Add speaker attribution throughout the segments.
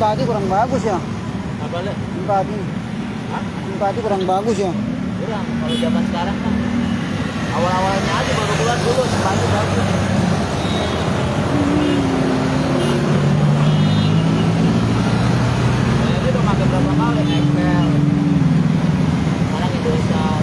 Speaker 1: Empati kurang bagus ya.
Speaker 2: Apa le?
Speaker 1: Empati.
Speaker 2: Hah?
Speaker 1: Empati kurang bagus ya.
Speaker 2: Kurang. Kalau zaman sekarang kan awal-awalnya aja baru keluar dulu sepatu bagus. Saya udah pakai berapa kali Excel. Sekarang Indosat.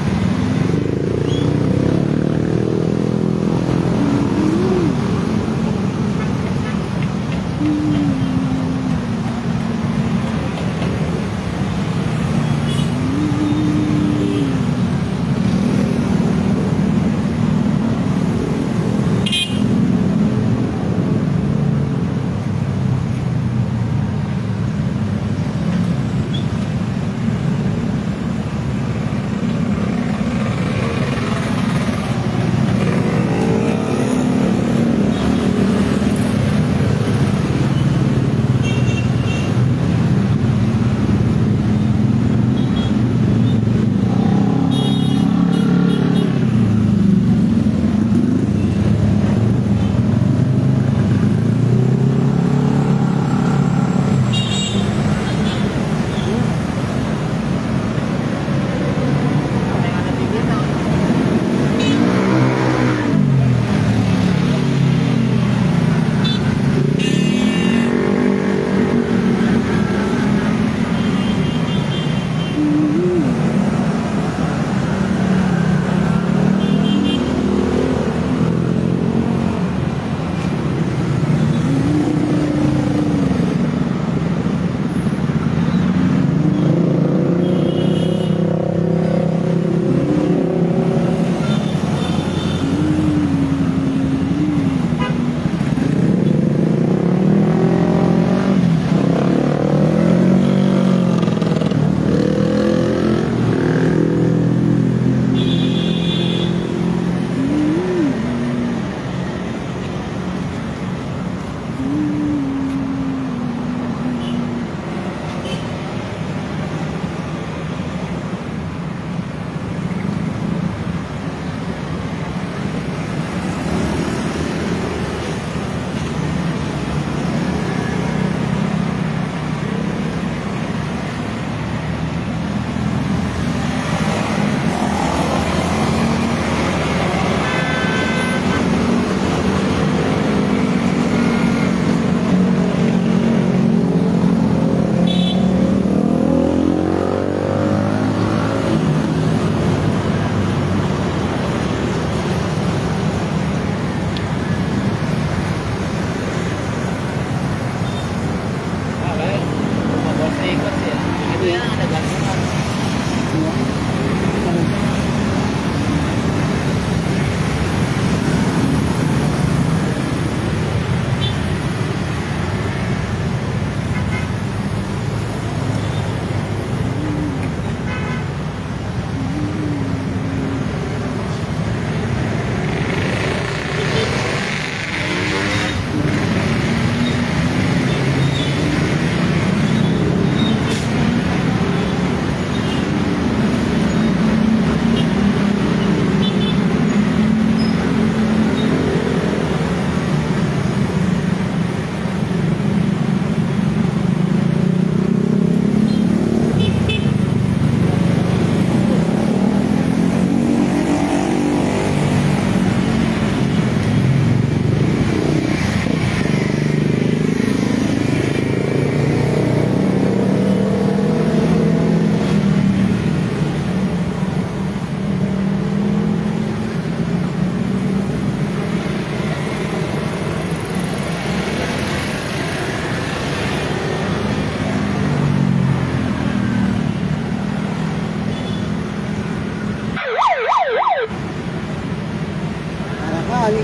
Speaker 1: kali.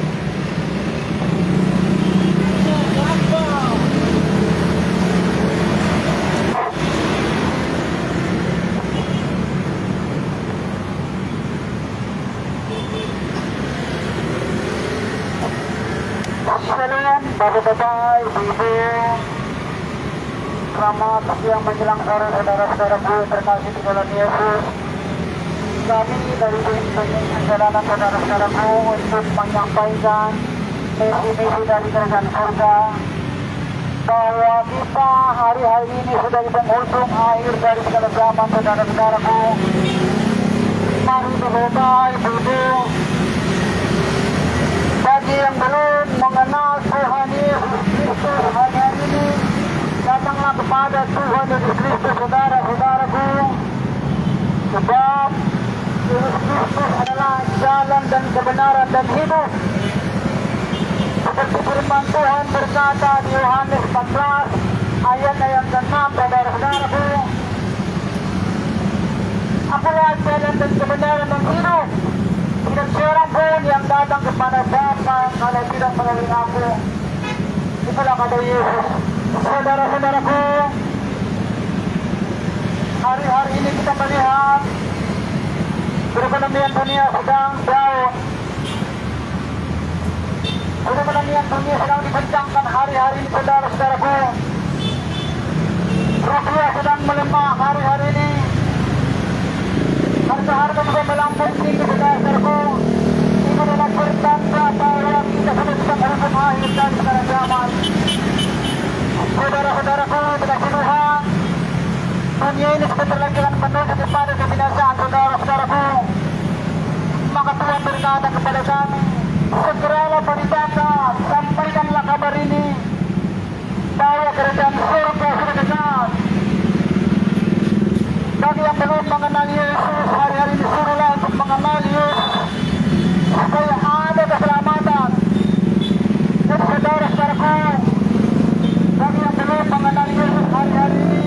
Speaker 3: Sekalian, bapak-bapak, ibu-ibu, selamat siang menjelang sore saudara-saudaraku terkasih di dalam Yesus. Kami dari tim perjalanan saudara-saudaraku untuk menyampaikan misi-misi dari kerajaan surga bahwa kita hari-hari ini sudah di penghujung akhir dari segala zaman, saudara-saudaraku. Mari berdoa ibu-ibu, bagi yang belum mengenal Tuhan Yesus Kristus hari ini, datanglah kepada Tuhan Yesus Kristus, saudara-saudaraku. Sebab Yesus Kristus adalah jalan dan kebenaran dan hidup. Seperti firman Tuhan berkata di Yohanes 14 ayat 6, saudara-saudaraku. Akulah jalan dan kebenaran dan hidup. Tidak seorang pun yang datang kepada Bapa kalau tidak melalui aku. Itulah kata Yesus. Saudara-saudaraku, hari-hari ini kita melihat perekonomian dunia sedang down. Perekonomian dunia sedang dikencangkan hari-hari ini, saudara-saudaraku. Rupiah sedang melemah hari-hari ini. Harga-harga juga melambung tinggi, saudara-saudaraku. Ini adalah pertanda bahwa kita sudah bisa berhubung akhir dari segala zaman. Saudara-saudaraku, dikasih Tuhan, dunia ini sebentar lagi akan menuju kepada kebinasaan, saudara-saudaraku. Maka Tuhan berkata kepada kami, segeralah beritakan, sampaikanlah kabar ini, bahwa kerajaan surga sudah dekat. Bagi yang belum mengenal Yesus, hari-hari ini suruhlah untuk mengenal Yesus, supaya ada keselamatan. Jadi saudara-saudaraku, bagi yang belum mengenal Yesus hari-hari ini,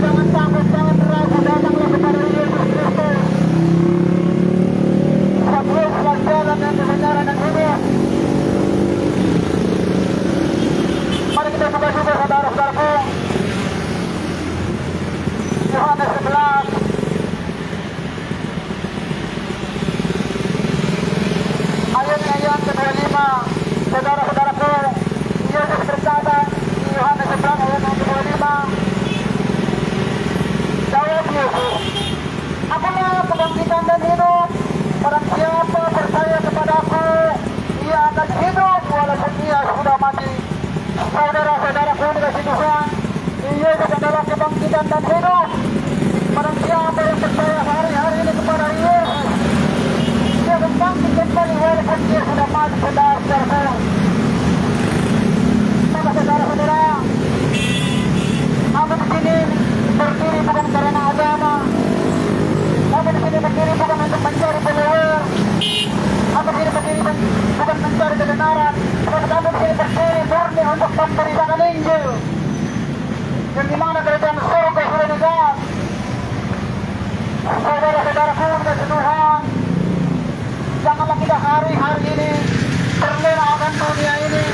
Speaker 3: jangan takut, jangan ragu, datanglah kepada Yesus Kristus. Sebab Yesuslah jalan dan kebenaran dan hidup. Mari kita buka juga, saudara-saudaraku, Yohanes 11 ayat ke-25. Saudara-saudaraku, Yesus berkata di Yohanes 11 ayat 25, jawab Yesus, akulah kebangkitan dan hidup. Barang siapa percaya kepadaku, ia akan hidup walaupun ia sudah mati. Saudara-saudaraku dikasih Tuhan, Yesus adalah kebangkitan dan hidup. Barang siapa yang percaya hari-hari ini kepada Yesus, dia akan bangkit kembali walaupun dia sudah mati, saudara-saudaraku. Maka saudara-saudara, kami di sini berdiri bukan karena agama. Kami di sini berdiri bukan untuk mencari follower. Kami di sini berdiri bukan mencari kebenaran. Kami di sini berdiri murni untuk memberitakan Injil, yang dimana kerajaan surga sudah dekat. Saudara-saudaraku dikasih Tuhan, janganlah kita hari-hari ini terlena akan dunia ini.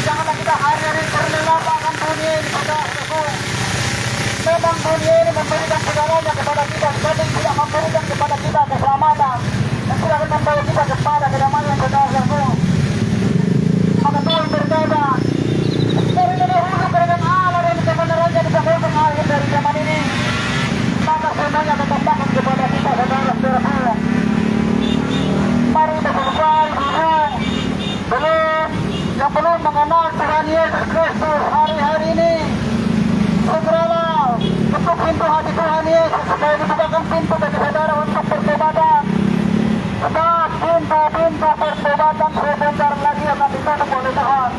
Speaker 3: Janganlah kita hari-hari terlena akan dunia ini, saudara-saudaraku. Memang dunia ini memberikan segalanya kepada kita, tapi tidak memberikan kepada kita keselamatan, dan tidak akan membawa kita kepada kedamaian, saudara-saudaraku. Maka Tuhan berkata, dari dahulu kerajaan Allah dan kebenarannya di penghujung akhir dari zaman ini, maka semuanya tetapkan kepada kita, saudara-saudaraku. Mari kita berdoa, yang belum mengenal Tuhan Yesus Kristus hari-hari ini, segeralah ketuk pintu hati Tuhan Yesus supaya dibukakan pintu bagi saudara untuk pertobatan. Sebab pintu-pintu pertobatan sebentar lagi akan ditutup oleh Tuhan.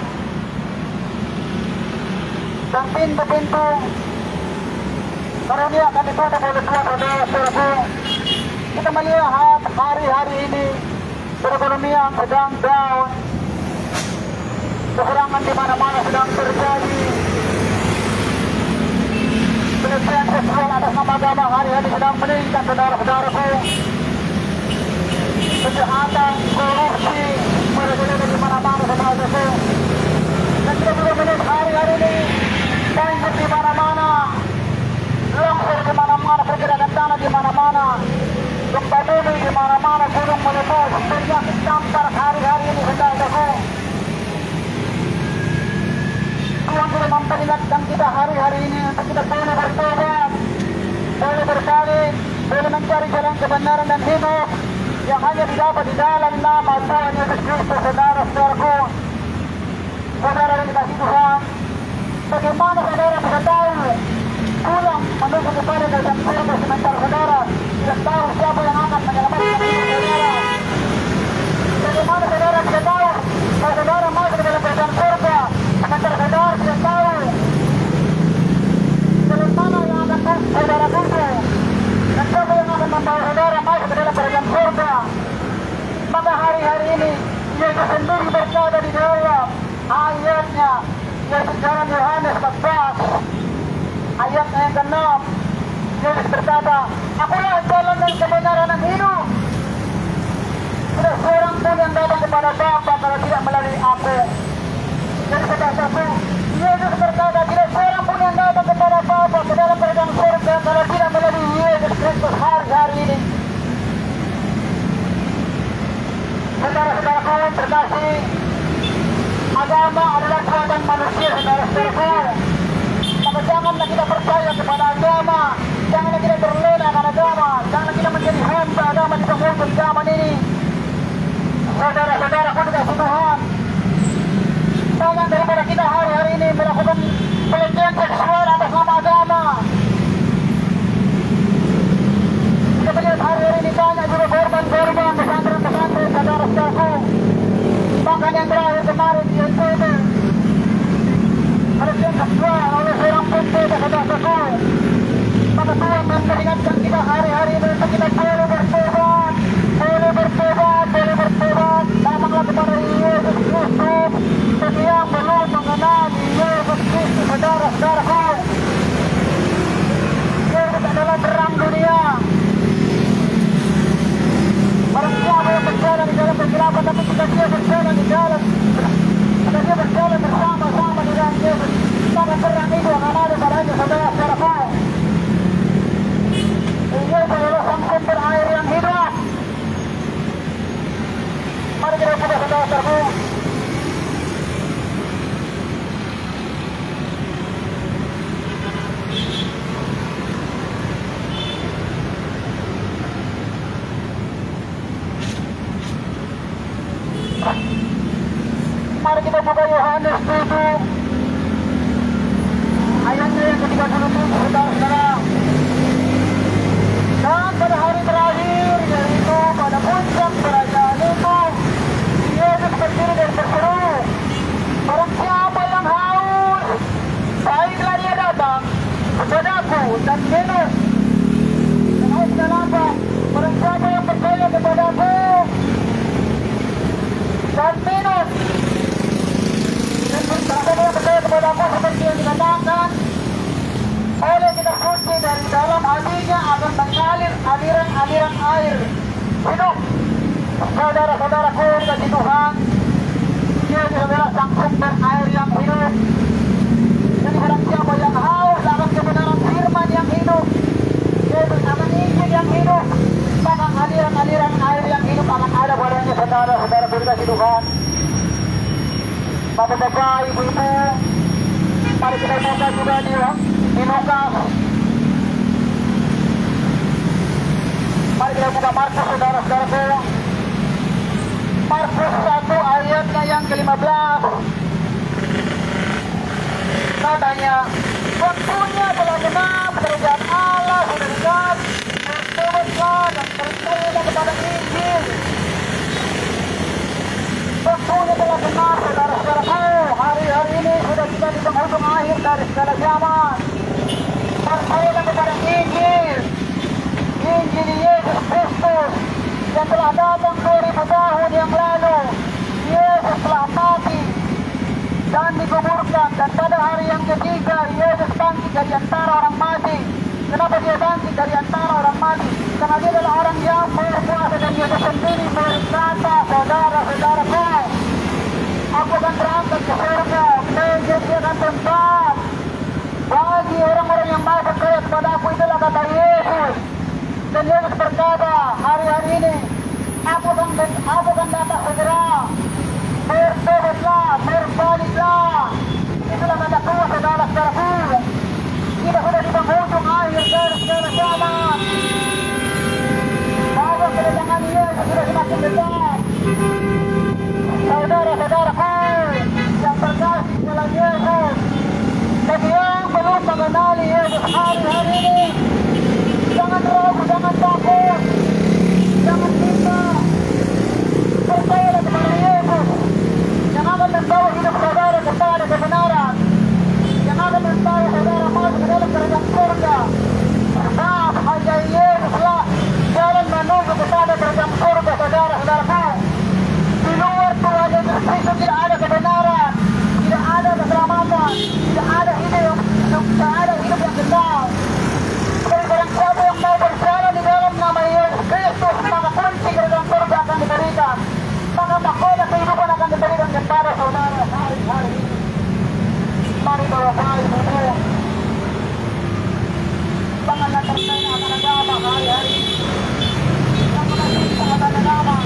Speaker 3: Dan pintu-pintu karunia akan ditutup oleh Tuhan, saudara-saudaraku. Kita melihat hari-hari ini perekonomian sedang down, keserangan di mana-mana sedang terjadi, pelecehan seksual atas nama agama hari-hari sedang meningkat, saudara-saudaraku. Kejahatan, korupsi merajalela di mana-mana, saudara-saudaraku. Dan kita juga melihat hari-hari ini banjir di mana-mana, longsor di mana-mana, pergerakan tanah di mana-mana, gempa bumi di mana-mana, gunung meletus, penyakit campak hari-hari ini, saudara-saudaraku. Tuhan sudah memperingatkan kita hari-hari ini untuk kita boleh bertobat, boleh berbalik, boleh mencari jalan kebenaran dan hidup yang hanya didapat di dalam nama Tuhan Yesus Kristus, saudara-saudaraku. Saudara yang dikasihi Tuhan, Bagaimana saudara bisa tahu pulang menuju kepada dalam surga sementara saudara tidak tahu siapa yang akan menyelamatkan hidup saudara. Bagaimana saudara bisa tahu bahwa saudara masuk ke dalam kerajaan surga sementara saudara tidak tahu jalan mana yang akan saudara tempuh dan siapa yang akan membawa saudara masuk ke dalam kerajaan surga. Maka hari-hari ini Yesus sendiri berkata di dalam ayatnya yaitu dalam Yohanes 14 ayatnya yang ke-6, Yesus berkata, "Akulah jalan dan kebenaran dan hidup. Tidak seorang pun yang datang kepada Bapa kalau tidak melalui aku." Jadi saudara-saudaraku, Yesus berkata, tidak seorang pun yang datang kepada Bapa ke dalam kerajaan surga kalau tidak melalui Yesus Kristus hari-hari ini. Saudara-saudaraku yang terkasih, agama adalah buatan manusia, saudara-saudaraku. Maka janganlah kita percaya kepada agama, janganlah kita terlena dengan agama, janganlah kita menjadi hamba agama di penghujung zaman ini. Saudara-saudaraku dikasih Tuhan, banyak daripada kita hari-hari ini melakukan pelecehan seksual atas nama agama. Kita melihat hari-hari ini banyak juga korban-korban pesantren-pesantren, saudara-saudaraku. Bahkan yang terakhir kemarin di NTB, pelecehan seksual oleh seorang pemuda, saudara-saudaraku. Maka Tuhan memperingatkan kita hari-hari ini untuk kita boleh bertobat, boleh bertobat, boleh bertobat. Datanglah kepada Yesus Kristus. Bagi yang belum mengenali Yesus Kristus, saudara-saudaraku, Yesus adalah terang dunia. Barang siapa yang berjalan di dalam kegelapan, tapi jika dia berjalan di dalam, jika dia berjalan bersama-sama dengan Yesus, maka terang itu akan ada padanya, saudara-saudaraku. Yesus adalah sang sumber air yang hidup. Mari kita buka, saudara-saudaraku. Mari kita buka Yohanes 7 ayatnya yang ke-37, saudara-saudara. Dan pada hari terakhir, yaitu pada puncak kerajaan itu, Yesus berdiri dan berseru, "Barang siapa yang haus, baiklah dia datang kepadaku dan minum." Dan haus dan lapar, barang siapa yang percaya kepadaku dan minum. Dan siapa yang percaya kepadaku seperti yang dikatakan oleh kita kunci dari dalam hatinya akan mengalir aliran-aliran air hidup. Saudara-saudaraku kasih Tuhan, Yesus adalah sang sumber air yang hidup. Jadi barang siapa yang haus akan kebenaran firman yang hidup, Yesus akan Injil yang hidup, maka aliran-aliran air yang hidup akan ada padanya, saudara-saudaraku kasih Tuhan. Bapak-bapak, ibu-ibu, mari kita buka juga di Lukas. Mari kita buka Markus, saudara-saudaraku. Markus 1 ayatnya yang ke-15. Katanya, waktunya telah genap, kerajaan Allah sudah dekat, bertobatlah dan percayalah kepada Injil. Waktunya telah genap, saudara-saudaraku. Hari-hari ini sudah kita di penghujung akhir dari segala zaman. Percayalah kepada Injil, Injil Yesus Kristus yang telah datang 2000 tahun yang lalu. Yesus telah mati dan dikuburkan, dan pada hari yang ketiga Yesus bangkit dari antara orang mati. Kenapa dia bangkit dari antara orang mati? Karena dia adalah orang yang berkuasa, dan Yesus sendiri berkata, saudara-saudaraku, aku akan berangkat ke surga, menyediakan tempat bagi orang-orang yang mau percaya kepada aku. Itulah kata Yesus. Dan Yesus berkata, hari-hari ini aku akan datang segera. Bertobatlah, berbaliklah. Itulah kata Tuhan, saudara-saudaraku. Kita sudah di penghujung akhir dari segala zaman. Bahwa kedatangan Yesus sudah semakin dekat. Saudara-saudaraku yang terkasih dalam Yesus, mengenali Yesus hari-hari ini. Jangan ragu, jangan takut, jangan kita percayalah kepada Yesus yang akan membawa hidup saudara kepada kebenaran, yang akan membawa saudara masuk ke dalam kerajaan surga. Sebab hanya Yesuslah jalan menuju kepada kerajaan surga, saudara-saudaraku. Di luar Tuhan Yesus Kristus tidak ada kebenaran, tidak ada keselamatan, tidak ada hidup yang kekal. Jadi barang siapa yang mau berjalan di dalam nama Yesus Kristus, maka kunci kerajaan surga akan diberikan, maka mahkota kehidupan akan diberikan kepada saudara hari-hari ini. Mari bawahi semua, janganlah terlena akan agama hari-hari ini. Janganlah cinta akan agama,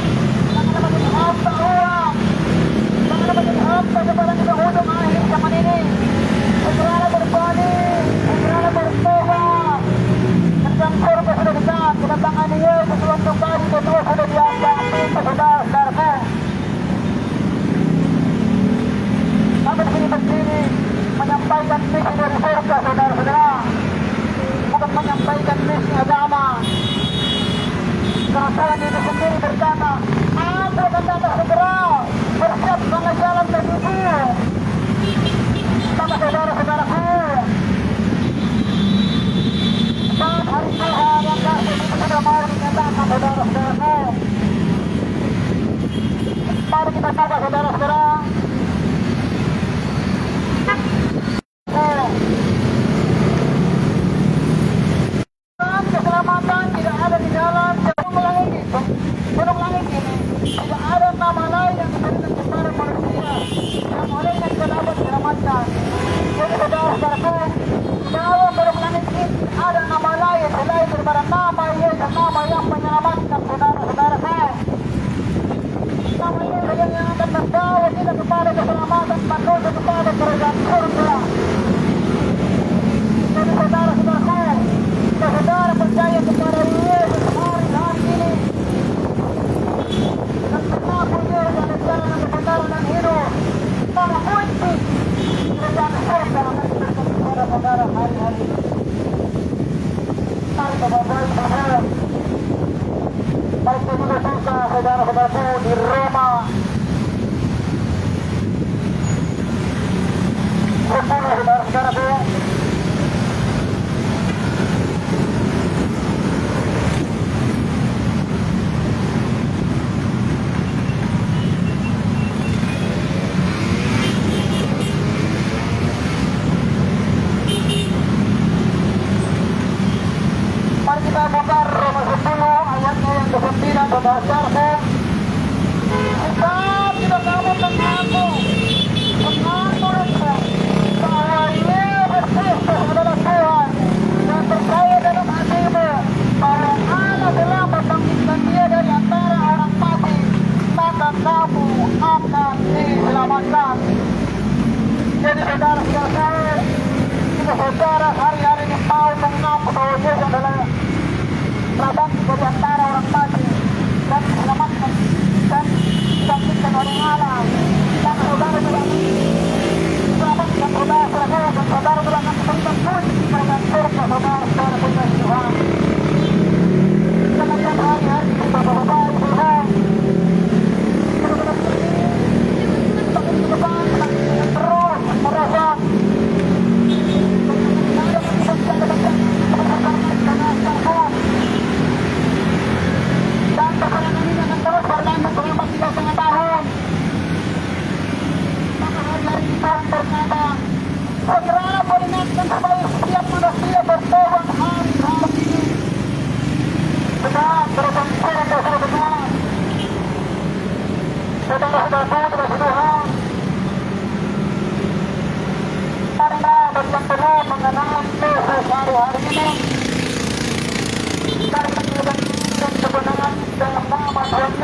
Speaker 3: janganlah menjadi harta uang, janganlah menjadi harta kepada kita ujung akhir zaman ini. Segeralah berbalik, segeralah bertobat. Kerjaan surga sudah dekat, kedatangan Yesus untuk kali kedua sudah dianggap pintu, saudara-saudaraku. Kami disini berdiri menyampaikan misi dari surga, saudara-saudara, bukan menyampaikan misi agama. Kerasulan itu sendiri berkata, aku akan datang segera, bersiapkanlah jalan menuju. Maka saudara-saudaraku, saat hari Tuhan yang kasih itu sudah mau dinyatakan, saudara-saudaraku. Mari kita buka, saudara-saudara. Keselamatan tidak ada di dalam gunung langit ini. Tidak ada nama lain yang diberikan kepada manusia yang olehnya kita dapat diselamatkan. Jadi saudara-saudaraku, di dalam gunung langit ini ada nama lain selain daripada nama Yesus, nama yang menyelamatkan, saudara-saudaraku. Nama Yesus yang akan membawa kita kepada keselamatan, menuju kepada kerajaan surga. Jadi saudara-saudaraku, saudara percaya kepada Yesus hari-hari ini, dan mengaku Yesus adalah jalan yang kebenaran dan hidup, maka kunci kerajaan surga akan diberikan kepada saudara hari-hari ini. Mari bapak-bapak saudara, baik juga suka saudara-saudaraku di Roma 10, saudara-saudaraku. Mari kita buka Roma 10 ayatnya yang ke-9, saudara-saudaraku. Sebab tidak kamu mengaku bahwa Yesus Kristus adalah Tuhan, dan percaya dalam hatimu bahwa Allah telah membangkitkan Dia dari antara orang mati, maka kamu akan diselamatkan. Jadi saudara-saudara, jika saudara hari-hari ini mau mengaku bahwa Yesus adalah terbangkit dari antara orang mati dan diselamatkan dan dibangkitkan oleh Allah, maka saudara telah diselamatkan, saudara-saudara, dan saudara telah akan menemukan kunci kerajaan surga, saudara-saudara punya Tuhan. Kemudian hari-hari ini bapak-bapak, ibu-ibu, semakin ke depan, semakin terus merasa dan perjalanan ini akan terus berlanjut selama 3,5 tahun. Maka hari-hari kita berkata, segera peringatkan supaya setiap manusia bertobat hari-hari ini. Sebab kerajaan surga sudah dekat. Saudara-saudara Tuhan, marilah berjumpa mengenal Yesus hari-hari ini. Mari kita kebenaran dalam nama Tuhan.